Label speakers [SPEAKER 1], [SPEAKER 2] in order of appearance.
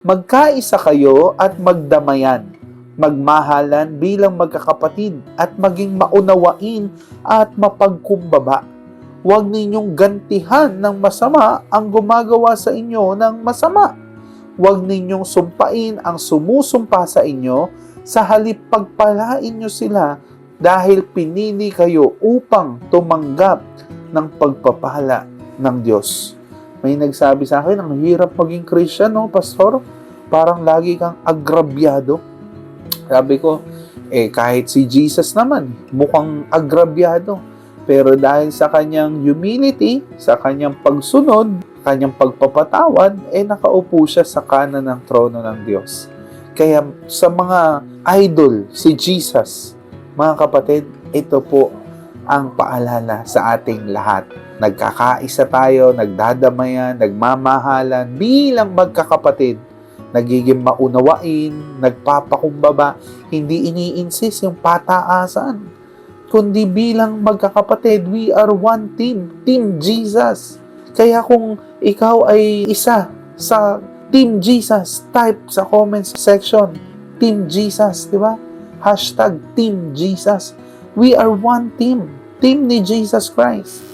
[SPEAKER 1] Magkaisa kayo at magdamayan, magmahalan bilang magkakapatid at maging maunawain at mapagkumbaba. Huwag ninyong gantihan ng masama ang gumagawa sa inyo ng masama. Huwag ninyong sumpain ang sumusumpa sa inyo, sa halip pagpalain nyo sila dahil pinili kayo upang tumanggap ng pagpapala ng Diyos. May nagsabi sa akin, ang hirap maging Christian, no, Pastor? Parang lagi kang agrabyado. Sabi ko, kahit si Jesus naman, mukhang agrabyado. Pero dahil sa kanyang humility, sa kanyang pagsunod, kanyang pagpapatawad, nakaupo siya sa kanan ng trono ng Diyos. Kaya sa mga idol, si Jesus, mga kapatid, ito po ang paalala sa ating lahat. Nagkakaisa tayo, nagdadamayan, nagmamahalan bilang magkakapatid. Nagiging maunawain, nagpapakumbaba, hindi ini-insist yung pataasan, kundi bilang magkakapatid, we are one team, Team Jesus. Kaya kung ikaw ay isa sa Team Jesus, type sa comments section, Team Jesus, di ba? Hashtag Team Jesus. We are one team, team ni Jesus Christ.